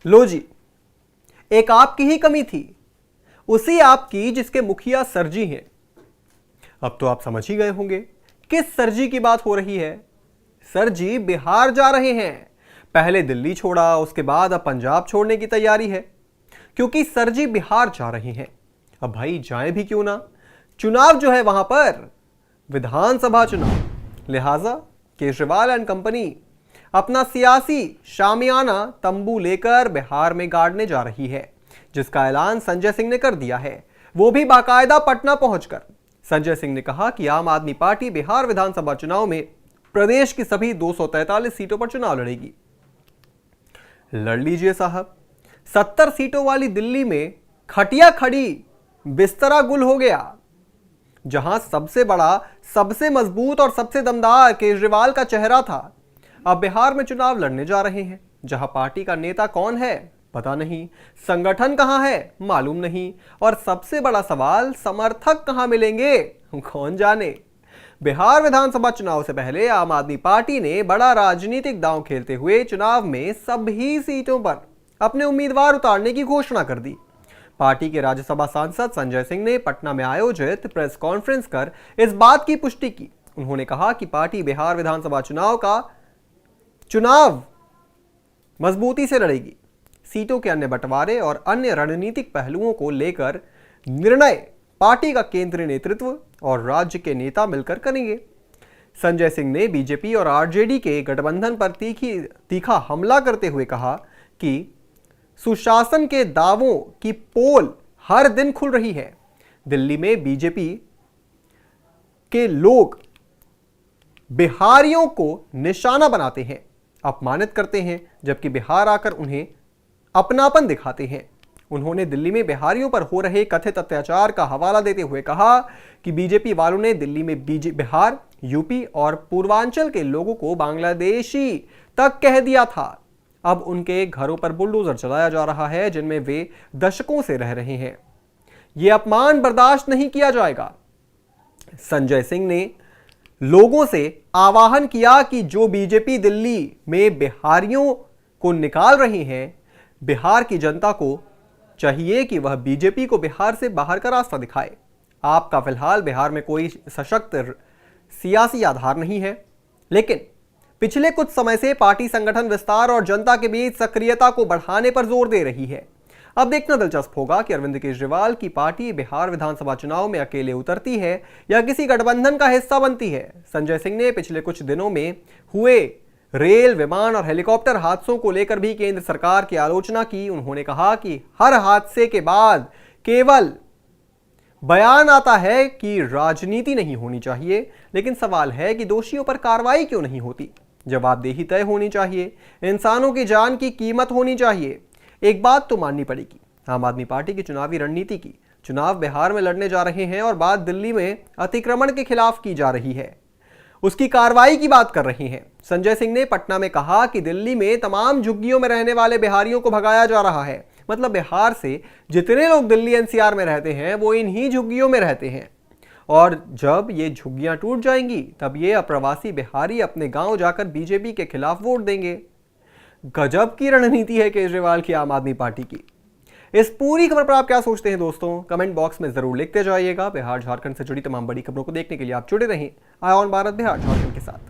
लो जी, एक आपकी ही कमी थी, उसी आपकी जिसके मुखिया सरजी हैं। अब तो आप समझ ही गए होंगे किस सरजी की बात हो रही है। सरजी बिहार जा रहे हैं। पहले दिल्ली छोड़ा, उसके बाद अब पंजाब छोड़ने की तैयारी है, क्योंकि सरजी बिहार जा रहे हैं। अब भाई जाएं भी क्यों ना, चुनाव जो है वहां पर विधानसभा चुनाव, लिहाजा केजरीवाल एंड कंपनी अपना सियासी शामियाना तंबू लेकर बिहार में गाड़ने जा रही है, जिसका ऐलान संजय सिंह ने कर दिया है, वो भी बाकायदा पटना पहुंचकर। संजय सिंह ने कहा कि आम आदमी पार्टी बिहार विधानसभा चुनाव में प्रदेश की सभी 243 सीटों पर चुनाव लड़ेगी। लड़ लीजिए साहब, 70 सीटों वाली दिल्ली में खटिया खड़ी बिस्तरा गुल हो गया। जहां सबसे बड़ा, सबसे मजबूत और सबसे दमदार केजरीवाल का चेहरा था, अब बिहार में चुनाव लड़ने जा रहे हैं, जहां पार्टी का नेता कौन है पता नहीं, संगठन कहां है मालूम नहीं, और सबसे बड़ा सवाल समर्थक कहां मिलेंगे कौन जाने। बिहार विधानसभा चुनाव से पहले आम आदमी पार्टी ने बड़ा राजनीतिक दांव खेलते हुए चुनाव में सभी सीटों पर अपने उम्मीदवार उतारने की घोषणा कर दी। पार्टी के राज्यसभा सांसद संजय सिंह ने पटना में आयोजित प्रेस कॉन्फ्रेंस कर इस बात की पुष्टि की। उन्होंने कहा कि पार्टी बिहार विधानसभा चुनाव मजबूती से लड़ेगी। सीटों के अन्य बंटवारे और अन्य रणनीतिक पहलुओं को लेकर निर्णय पार्टी का केंद्रीय नेतृत्व और राज्य के नेता मिलकर करेंगे। संजय सिंह ने बीजेपी और आरजेडी के गठबंधन पर तीखा हमला करते हुए कहा कि सुशासन के दावों की पोल हर दिन खुल रही है। दिल्ली में बीजेपी के लोग बिहारियों को निशाना बनाते हैं, अपमानित करते हैं, जबकि बिहार आकर उन्हें अपनापन दिखाते हैं। उन्होंने दिल्ली में बिहारियों पर हो रहे कथित अत्याचार का हवाला देते हुए कहा कि बीजेपी वालों ने दिल्ली में बिहार, यूपी और पूर्वांचल के लोगों को बांग्लादेशी तक कह दिया था। अब उनके घरों पर बुलडोजर चलाया जा रहा है, जिनमें वे दशकों से रह रहे हैं। यह अपमान बर्दाश्त नहीं किया जाएगा। संजय सिंह ने लोगों से आह्वान किया कि जो बीजेपी दिल्ली में बिहारियों को निकाल रही हैं, बिहार की जनता को चाहिए कि वह बीजेपी को बिहार से बाहर का रास्ता दिखाए। आपका फिलहाल बिहार में कोई सशक्त सियासी आधार नहीं है, लेकिन पिछले कुछ समय से पार्टी संगठन विस्तार और जनता के बीच सक्रियता को बढ़ाने पर जोर दे रही है। अब देखना दिलचस्प होगा कि अरविंद केजरीवाल की पार्टी बिहार विधानसभा चुनाव में अकेले उतरती है या किसी गठबंधन का हिस्सा बनती है। संजय सिंह ने पिछले कुछ दिनों में हुए रेल, विमान और हेलीकॉप्टर हादसों को लेकर भी केंद्र सरकार की आलोचना की। उन्होंने कहा कि हर हादसे के बाद केवल बयान आता है कि राजनीति नहीं होनी चाहिए, लेकिन सवाल है कि दोषियों पर कार्रवाई क्यों नहीं होती। जवाबदेही तय होनी चाहिए, इंसानों की जान की कीमत होनी चाहिए। एक बात तो माननी पड़ेगी, आम आदमी पार्टी की चुनावी रणनीति की, चुनाव बिहार में लड़ने जा रहे हैं और बात दिल्ली में अतिक्रमण के खिलाफ की जा रही है, उसकी कार्रवाई की बात कर रहे हैं। संजय सिंह ने पटना में कहा कि दिल्ली में तमाम झुग्गियों में रहने वाले बिहारियों को भगाया जा रहा है, मतलब बिहार से जितने लोग दिल्ली एनसीआर में रहते हैं वो इन्हीं झुग्गियों में रहते हैं, और जब ये झुग्गियां टूट जाएंगी तब ये अप्रवासी बिहारी अपने गांव जाकर बीजेपी के खिलाफ वोट देंगे। गजब की रणनीति है केजरीवाल की आम आदमी पार्टी की। इस पूरी खबर पर आप क्या सोचते हैं दोस्तों, कमेंट बॉक्स में जरूर लिखते जाइएगा। बिहार झारखंड से जुड़ी तमाम बड़ी खबरों को देखने के लिए आप जुड़े रहें आय ऑन भारत बिहार झारखंड के साथ।